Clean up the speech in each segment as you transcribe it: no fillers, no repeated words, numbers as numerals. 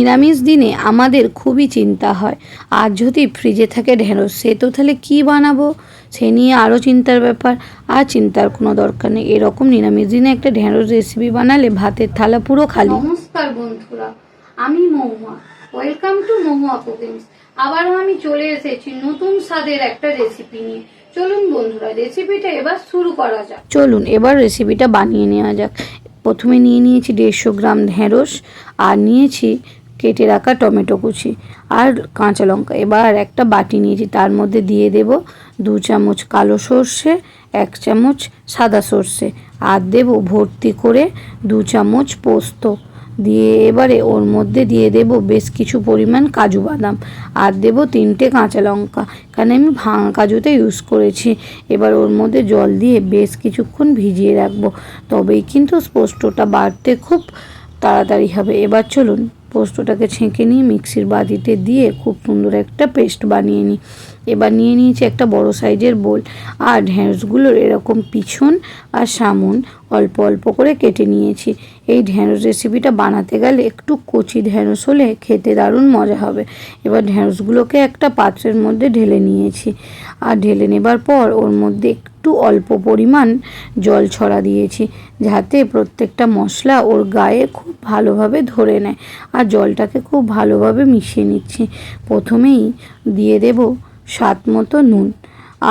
নিরামিষ দিনে আমাদের খুবই চিন্তা হয়, আর যদি ফ্রিজে থাকে ঢেঁড়স, সে তো তাহলে কী বানাবো, সে নিয়ে আরও চিন্তার ব্যাপার। আর চিন্তার কোনো দরকার নেই, এরকম নিরামিষ দিনে একটা ঢেঁড়স রেসিপি বানালে ভাতের থালা পুরো খালি। নমস্কার বন্ধুরা, আমি মহুয়া, ওয়েলকাম টু মহুয়া কুকিংস। আবারও আমি চলে এসেছি নতুন স্বাদের একটা রেসিপি নিয়ে। চলুন বন্ধুরা, রেসিপিটা এবার শুরু করা যাক। চলুন এবার রেসিপিটা বানিয়ে নেওয়া যাক। প্রথমে নিয়ে নিয়েছি 150 গ্রাম ঢেঁড়স, আর নিয়েছি কেটে রাখা টমেটো কুচি আর কাঁচা লঙ্কা। এবার একটা বাটি নিয়েছি, তার মধ্যে দিয়ে দেব 2 চামচ কালো সর্ষে, 1 চামচ সাদা সর্ষে, আর দেব ভর্তি করে 2 চামচ পোস্ত দিয়ে এবারে ওর মধ্যে দিয়ে দেব বেশ কিছু পরিমাণ কাজু বাদাম, আর দেব 3টে কাঁচা লঙ্কা, কারণ আমি ভাঙা কাজুতে ইউজ করেছি। এবার ওর মধ্যে জল দিয়ে বেশ কিছুক্ষণ ভিজিয়ে রাখবো, তবেই কিন্তু পোস্তটা বাড়তে খুব তাড়াতাড়ি হবে। এবার চলুন পোস্তটাকে ছেঁকে নিয়ে মিক্সির বাটিতে দিয়ে খুব সুন্দর একটা পেস্ট বানিয়ে নিই। এবার নিয়ে নিয়েছি একটা বড় সাইজের বোল, আর ঢেঁড়সগুলোর এরকম পিছন আর সামন অল্প অল্প করে কেটে নিয়েছি। এই ঢেঁড়স রেসিপিটা বানাতে গেলে একটু কচি ঢেঁড়স হলে খেতে দারুণ মজা হবে। এবার ঢেঁড়সগুলোকে একটা পাত্রের মধ্যে ঢেলে নিয়েছি, আর ঢেলে নেবার পর ওর মধ্যে একটু অল্প পরিমাণ জল ছড়া দিয়েছি, যাতে প্রত্যেকটা মশলা ওর গায়ে খুব ভালোভাবে ধরে নেয়। আর জলটাকে খুব ভালোভাবে মিশিয়ে নিচ্ছি। প্রথমেই দিয়ে দেব স্বাদ মতো নুন,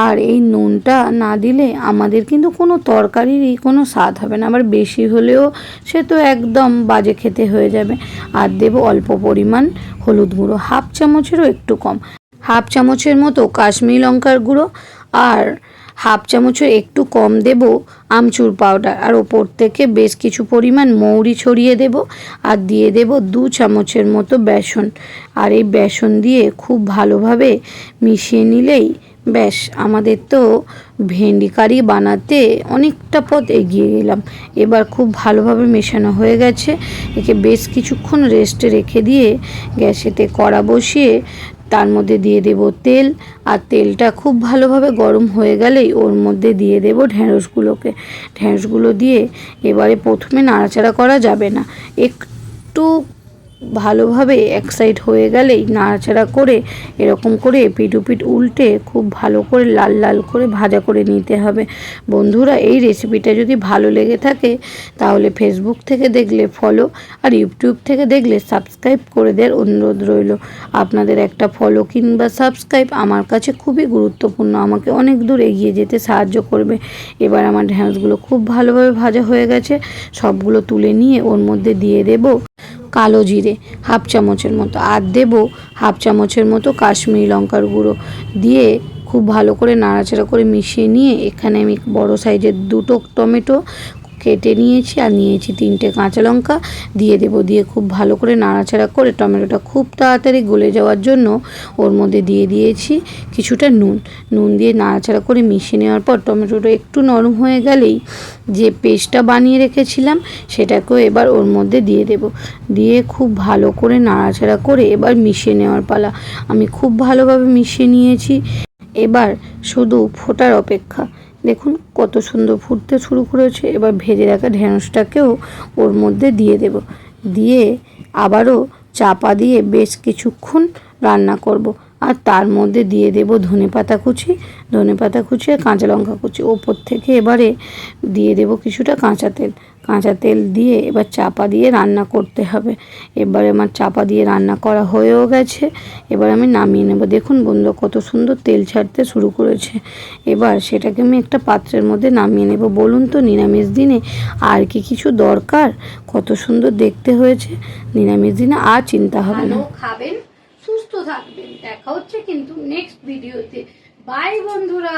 আর এই নুনটা না দিলে আমাদের কিন্তু কোনো তরকারিরই কোনো স্বাদ হবে না, আবার বেশি হলেও সে তো একদম বাজে খেতে হয়ে যাবে। আর দেব অল্প পরিমাণ হলুদ গুঁড়ো, 1/2 চামচেরও একটু কম, 1/2 চামচের মতো কাশ্মীরি লঙ্কার গুঁড়ো, আর 1/2 চামচের একটু কম দেব আমচুর পাউডার, আর ওপর থেকে বেশ কিছু পরিমাণ মৌরি ছড়িয়ে দেব, আর দিয়ে দেব 2 চামচের মতো বেসন। আর এই বেসন দিয়ে খুব ভালোভাবে মিশিয়ে নিলেই ব্যাস, আমাদের তো ভেন্ডি কারি বানাতে অনেকটা পথ এগিয়ে গেলাম। এবার খুব ভালোভাবে মেশানো হয়ে গেছে, একে বেশ কিছুক্ষণ রেস্টে রেখে দিয়ে গ্যাসেতে কড়া বসিয়ে তার মধ্যে দিয়ে দেব তেল, আর তেলটা খুব ভালোভাবে গরম হয়ে গেলেই ওর মধ্যে দিয়ে দেব ঢেঁড়সগুলো দিয়ে এবারে প্রথমে নাড়াচাড়া করা যাবে না, একটু ভালোভাবে এক সাইড হয়ে গেলেই নাড়াচাড়া করে এরকম করে এপিট ওপিট উল্টে খুব ভালো করে লাল লাল করে ভাজা করে নিতে হবে। বন্ধুরা, এই রেসিপিটা যদি ভালো লেগে থাকে তাহলে ফেসবুক থেকে দেখলে ফলো, আর ইউটিউব থেকে দেখলে সাবস্ক্রাইব করে দেওয়ার অনুরোধ রইল। আপনাদের একটা ফলো কিংবা সাবস্ক্রাইব আমার কাছে খুবই গুরুত্বপূর্ণ, আমাকে অনেক দূর এগিয়ে যেতে সাহায্য করবে। এবার আমার ঢেঁড়সগুলো খুব ভালোভাবে ভাজা হয়ে গেছে, সবগুলো তুলে নিয়ে ওর মধ্যে দিয়ে দেব কালো জিরে 1/2 চামচের মতো, আর দেব 1/2 চামচের মতো কাশ্মীরি লঙ্কার গুঁড়ো দিয়ে খুব ভালো করে নাড়াচাড়া করে মিশিয়ে নিয়ে এখানে আমি বড় সাইজের 2টো টমেটো কেটে নিয়েছি, আর নিয়েছি 3টে কাঁচা লঙ্কা দিয়ে দেব। দিয়ে খুব ভালো করে নাড়াচাড়া করে টমেটোটা খুব তাড়াতাড়ি গলে যাওয়ার জন্য ওর মধ্যে দিয়ে দিয়েছি কিছুটা নুন দিয়ে নাড়াচাড়া করে মিশিয়ে নেওয়ার পর টমেটোটা একটু নরম হয়ে গেলেই যে পেস্টটা বানিয়ে রেখেছিলাম সেটাকেও এবার ওর মধ্যে দিয়ে দেব। দিয়ে খুব ভালো করে নাড়াচাড়া করে এবার মিশিয়ে নেওয়ার পালা। আমি খুব ভালোভাবে মিশিয়ে নিয়েছি, এবার শুধু ফোটার অপেক্ষা। দেখুন কত সুন্দর ফুটতে শুরু করেছে। এবার ভেজে রাখা ঢেঁড়সটাকেও ওর মধ্যে দিয়ে দেব, দিয়ে আবারও চাপা দিয়ে বেশ কিছুক্ষণ রান্না করব। আর তার মধ্যে দিয়ে দেব ধনেপাতা কুচি আর কাঁচা লঙ্কা কুচি। ওপর থেকে এবারে দিয়ে দেব কিছুটা কাঁচা তেল দিয়ে এবার চাপা দিয়ে রান্না করতে হবে। এবারে আমার চাপা দিয়ে রান্না করা হয়েও গেছে, এবার আমি নামিয়ে নেব। দেখুন বন্ধু, কত সুন্দর তেল ছাড়তে শুরু করেছে। এবার সেটাকে আমি একটা পাত্রের মধ্যে নামিয়ে নেব। বলুন তো, নিরামিষ দিনে আর কি কিছু দরকার? কত সুন্দর দেখতে হয়েছে। নিরামিষ দিনে আর চিন্তা হবে না। খাবেন, সুস্থ থাকবেন। দেখা হচ্ছে কিন্তু নেক্সট ভিডিওতে। বাই বন্ধুরা।